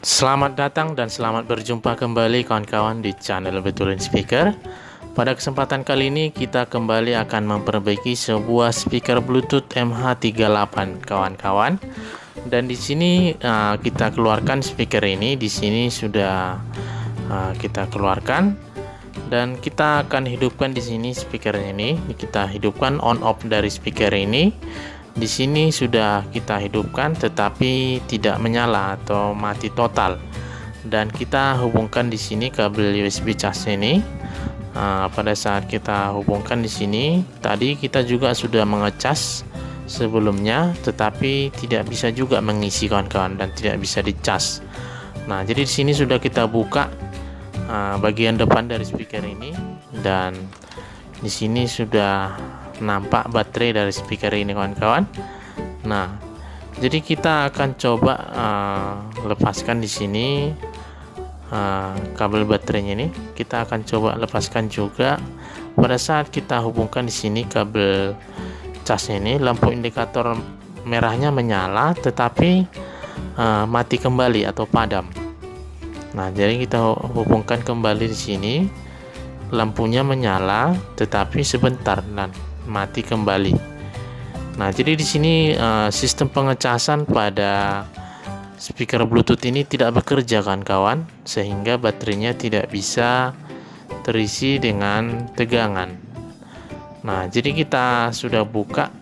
Selamat datang dan selamat berjumpa kembali kawan-kawan di channel Betulin Speaker. Pada kesempatan kali ini kita kembali akan memperbaiki sebuah speaker Bluetooth MH38 kawan-kawan. Dan di sini kita keluarkan speaker ini. Di sini sudah kita keluarkan dan kita akan hidupkan di sini speaker ini. Kita hidupkan on off dari speaker ini. Di sini sudah kita hidupkan tetapi tidak menyala atau mati total. Dan kita hubungkan di sini kabel USB cas ini. Pada saat kita hubungkan di sini, tadi kita juga sudah mengecas sebelumnya, tetapi tidak bisa juga mengisi kawan-kawan dan tidak bisa dicas. Nah, jadi di sini sudah kita buka bagian depan dari speaker ini dan di sini sudah nampak baterai dari speaker ini kawan-kawan. Nah, jadi kita akan coba lepaskan di sini kabel baterainya ini. Kita akan coba lepaskan juga. Pada saat kita hubungkan di sini kabel casnya ini, lampu indikator merahnya menyala tetapi mati kembali atau padam. Nah, jadi kita hubungkan kembali di sini, lampunya menyala tetapi sebentar dan mati kembali. Nah, jadi di sini sistem pengecasan pada speaker Bluetooth ini tidak bekerja kan kawan, sehingga baterainya tidak bisa terisi dengan tegangan. Nah, jadi kita sudah buka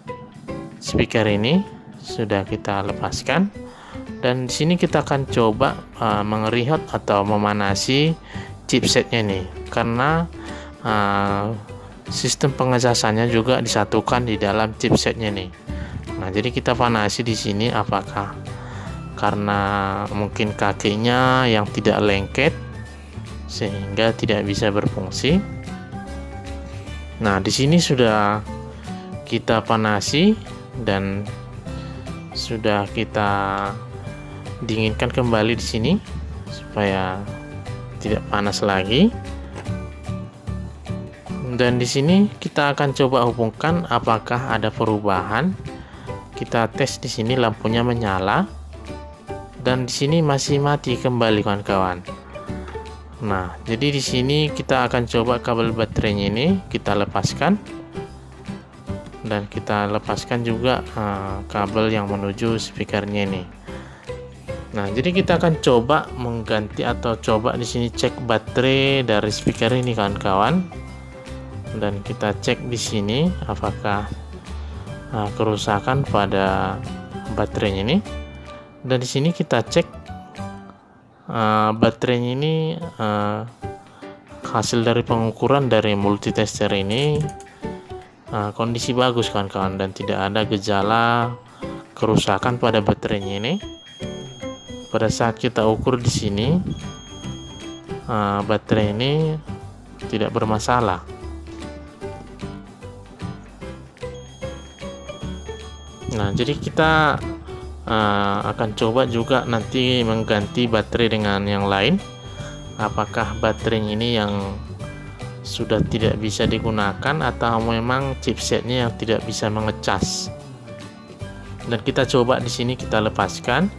speaker ini, sudah kita lepaskan, dan di sini kita akan coba mengrehat atau memanasi chipsetnya nih, karena sistem pengecasannya juga disatukan di dalam chipsetnya nih. Nah, jadi kita panasi di sini apakah karena mungkin kakinya yang tidak lengket sehingga tidak bisa berfungsi. Nah, di sini sudah kita panasi dan sudah kita dinginkan kembali di sini supaya tidak panas lagi. Dan di sini kita akan coba hubungkan apakah ada perubahan. Kita tes di sini lampunya menyala dan di sini masih mati kembali kawan-kawan. Nah, jadi di sini kita akan coba kabel baterainya ini kita lepaskan dan kita lepaskan juga kabel yang menuju speakernya ini. Nah, jadi kita akan coba mengganti atau coba di sini cek baterai dari speaker ini kawan-kawan. Dan kita cek di sini apakah kerusakan pada baterainya ini. Dan di sini kita cek baterainya ini hasil dari pengukuran dari multitester ini kondisi bagus kawan-kawan dan tidak ada gejala kerusakan pada baterainya ini. Pada saat kita ukur di sini baterai ini tidak bermasalah. Nah, jadi kita akan coba juga nanti mengganti baterai dengan yang lain. Apakah baterai ini yang sudah tidak bisa digunakan atau memang chipsetnya yang tidak bisa mengecas. Dan kita coba di sini kita lepaskan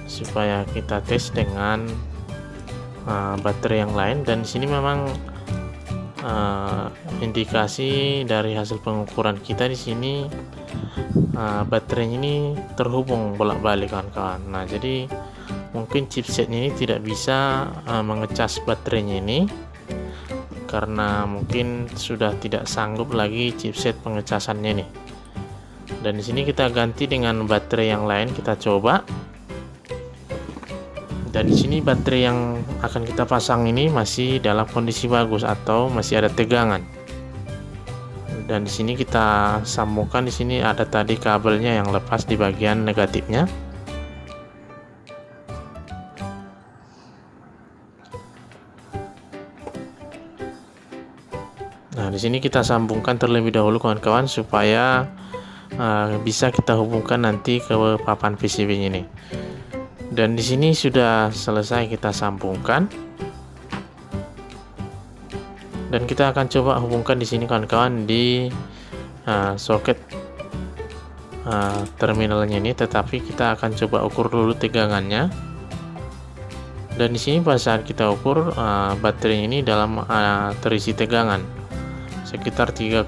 supaya kita tes dengan baterai yang lain. Dan di sini memang indikasi dari hasil pengukuran kita di sini baterainya ini terhubung bolak-balik kawan-kawan. Nah, jadi mungkin chipsetnya ini tidak bisa mengecas baterainya ini karena mungkin sudah tidak sanggup lagi chipset pengecasannya nih. Dan di sini kita ganti dengan baterai yang lain, kita coba. Dan di sini baterai yang akan kita pasang ini masih dalam kondisi bagus atau masih ada tegangan. Dan di sini kita sambungkan, di sini ada tadi kabelnya yang lepas di bagian negatifnya. Nah, di sini kita sambungkan terlebih dahulu kawan-kawan supaya bisa kita hubungkan nanti ke papan PCB ini. Dan di sini sudah selesai kita sambungkan. Dan kita akan coba hubungkan di sini kawan-kawan di soket terminalnya ini, tetapi kita akan coba ukur dulu tegangannya. Dan di sini pada saat kita ukur baterai ini dalam terisi tegangan sekitar 3,6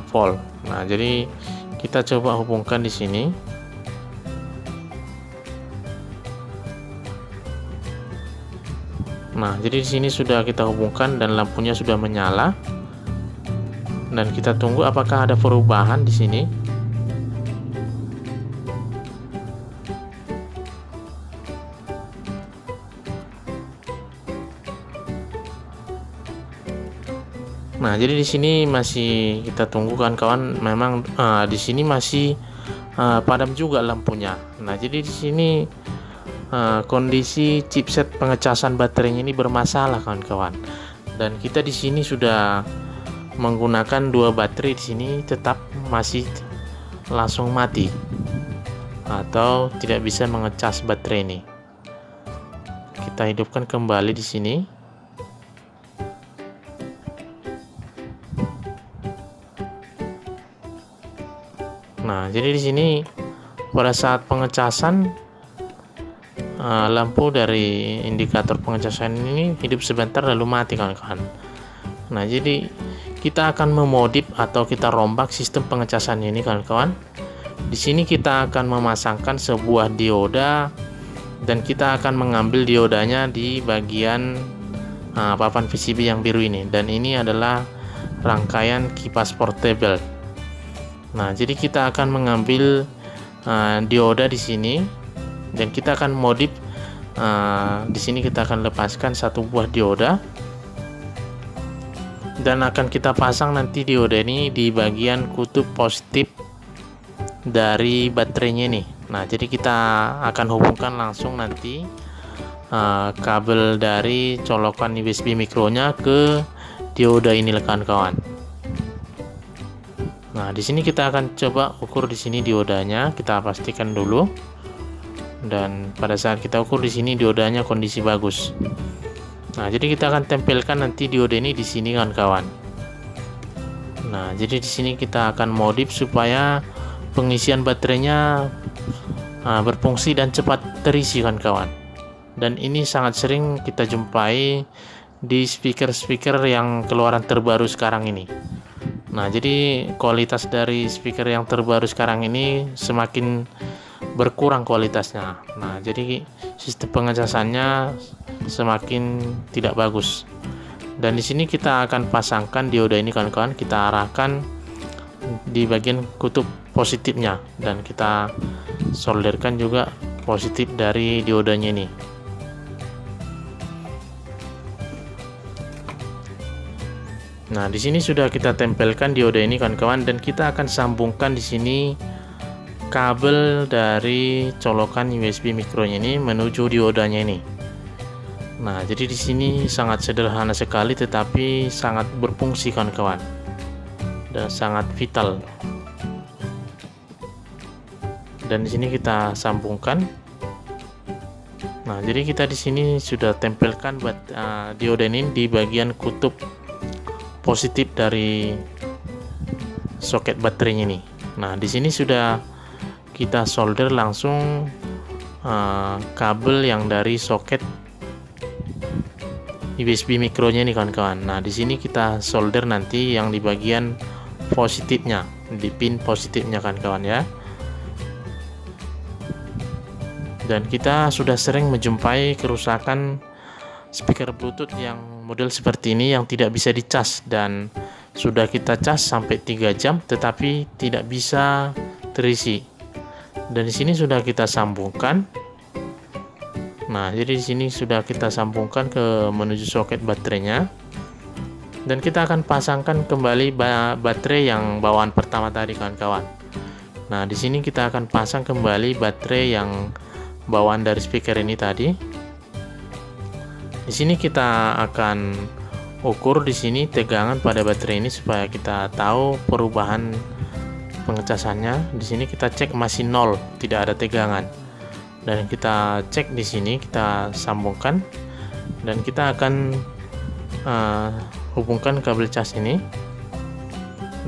volt. Nah, jadi kita coba hubungkan di sini. Nah, jadi di sini sudah kita hubungkan dan lampunya sudah menyala. Dan kita tunggu apakah ada perubahan di sini. Nah, jadi di sini masih kita tunggu kan kawan. Memang di sini masih padam juga lampunya. Nah, jadi di sini kondisi chipset pengecasan baterainya ini bermasalah kawan-kawan. Dan kita di sini sudah menggunakan dua baterai, di sini tetap masih langsung mati atau tidak bisa mengecas baterai ini. Kita hidupkan kembali di sini. Nah, jadi di sini pada saat pengecasan lampu dari indikator pengecasan ini hidup sebentar lalu mati kawan-kawan. Nah, jadi kita akan memodif atau kita rombak sistem pengecasan ini kawan-kawan. Di sini kita akan memasangkan sebuah dioda dan kita akan mengambil diodanya di bagian papan PCB yang biru ini, dan ini adalah rangkaian kipas portable. Nah, jadi kita akan mengambil dioda di sini dan kita akan modif. Di sini kita akan lepaskan satu buah dioda dan akan kita pasang nanti dioda ini di bagian kutub positif dari baterainya ini. Nah, jadi kita akan hubungkan langsung nanti kabel dari colokan USB mikronya ke dioda ini kawan-kawan. Nah, di sini kita akan coba ukur di sini diodanya, kita pastikan dulu. Dan pada saat kita ukur di sini diodanya kondisi bagus. Nah, jadi kita akan tempelkan nanti dioda ini di sini kawan-kawan. Nah, jadi di sini kita akan modif supaya pengisian baterainya berfungsi dan cepat terisi kawan-kawan. Dan ini sangat sering kita jumpai di speaker-speaker yang keluaran terbaru sekarang ini. Nah, jadi kualitas dari speaker yang terbaru sekarang ini semakin berkurang kualitasnya. Nah, jadi sistem pengecasannya semakin tidak bagus. Dan di sini kita akan pasangkan dioda ini kawan-kawan, kita arahkan di bagian kutub positifnya dan kita solderkan juga positif dari diodanya ini. Nah, di sini sudah kita tempelkan dioda ini kawan-kawan dan kita akan sambungkan di sini kabel dari colokan USB mikronya ini menuju diodanya ini. Nah, jadi di sini sangat sederhana sekali tetapi sangat berfungsi kawan-kawan dan sangat vital. Dan di sini kita sambungkan. Nah, jadi kita di sini sudah tempelkan dioda ini di bagian kutub positif dari soket baterainya ini. Nah, di sini sudah kita solder langsung kabel yang dari soket USB mikronya ini kawan-kawan. Nah, di sini kita solder nanti yang di bagian positifnya, di pin positifnya kawan-kawan ya. Dan kita sudah sering menjumpai kerusakan speaker Bluetooth yang model seperti ini yang tidak bisa dicas, dan sudah kita cas sampai 3 jam tetapi tidak bisa terisi. Dan di sini sudah kita sambungkan. Nah, jadi di sini sudah kita sambungkan ke menuju soket baterainya. Dan kita akan pasangkan kembali baterai yang bawaan pertama tadi kawan-kawan. Nah, di sini kita akan pasang kembali baterai yang bawaan dari speaker ini tadi. Di sini kita akan ukur di sini tegangan pada baterai ini supaya kita tahu perubahan pengecasannya. Di sini kita cek masih 0, tidak ada tegangan. Dan kita cek di sini, kita sambungkan dan kita akan hubungkan kabel cas ini.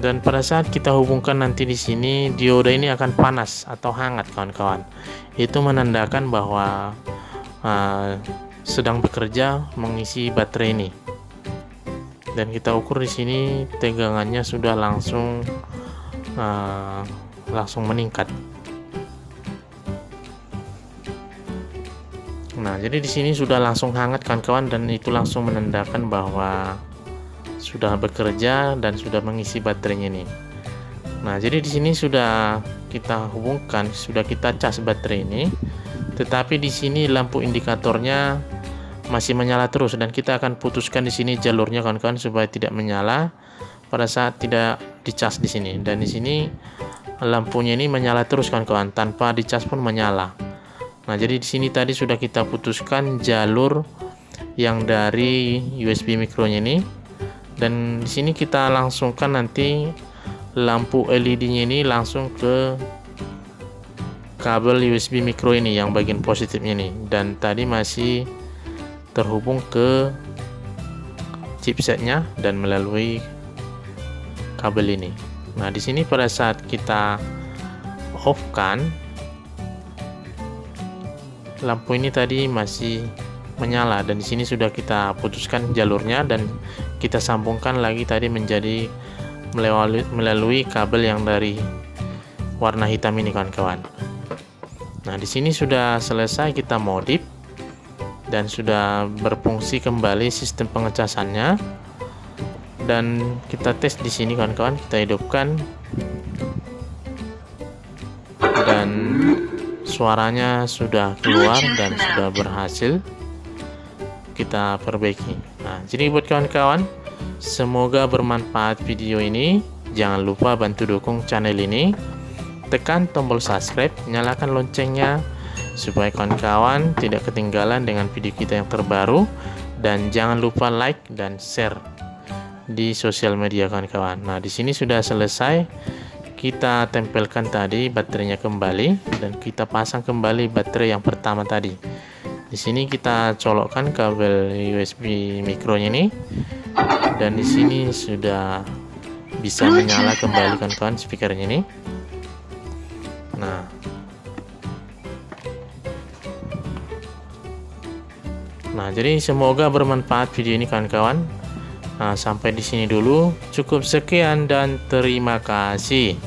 Dan pada saat kita hubungkan nanti di sini dioda ini akan panas atau hangat kawan-kawan. Itu menandakan bahwa sedang bekerja mengisi baterai ini. Dan kita ukur di sini tegangannya sudah langsung meningkat. Nah, jadi di sini sudah langsung hangat kawan-kawan, dan itu langsung menandakan bahwa sudah bekerja dan sudah mengisi baterainya ini. Nah, jadi di sini sudah kita hubungkan, sudah kita cas baterai ini, tetapi di sini lampu indikatornya masih menyala terus, dan kita akan putuskan di sini jalurnya kawan-kawan supaya tidak menyala pada saat tidak dicas di sini. Dan di sini lampunya ini menyala terus kawan-kawan, tanpa dicas pun menyala. Nah, jadi di sini tadi sudah kita putuskan jalur yang dari USB mikronya ini, dan di sini kita langsungkan nanti lampu LED-nya ini langsung ke kabel USB mikro ini yang bagian positifnya ini, dan tadi masih terhubung ke chipsetnya dan melalui kabel ini. Nah, di sini pada saat kita off-kan, lampu ini tadi masih menyala, dan di sini sudah kita putuskan jalurnya dan kita sambungkan lagi tadi menjadi melalui kabel yang dari warna hitam ini kawan-kawan. Nah, di sini sudah selesai kita modif dan sudah berfungsi kembali sistem pengecasannya. Dan kita tes di sini kawan-kawan, kita hidupkan dan suaranya sudah keluar dan sudah berhasil kita perbaiki. Nah, jadi buat kawan-kawan, semoga bermanfaat video ini. Jangan lupa bantu dukung channel ini, tekan tombol subscribe, nyalakan loncengnya supaya kawan-kawan tidak ketinggalan dengan video kita yang terbaru, dan jangan lupa like dan share di sosial media kawan-kawan. Nah, di sini sudah selesai, kita tempelkan tadi baterainya kembali dan kita pasang kembali baterai yang pertama tadi. Di sini kita colokkan kabel USB mikronya ini, dan di sini sudah bisa menyala kembali kawan-kawan speakernya ini. Nah, jadi semoga bermanfaat video ini kawan-kawan. Nah, sampai di sini dulu. Cukup sekian dan terima kasih.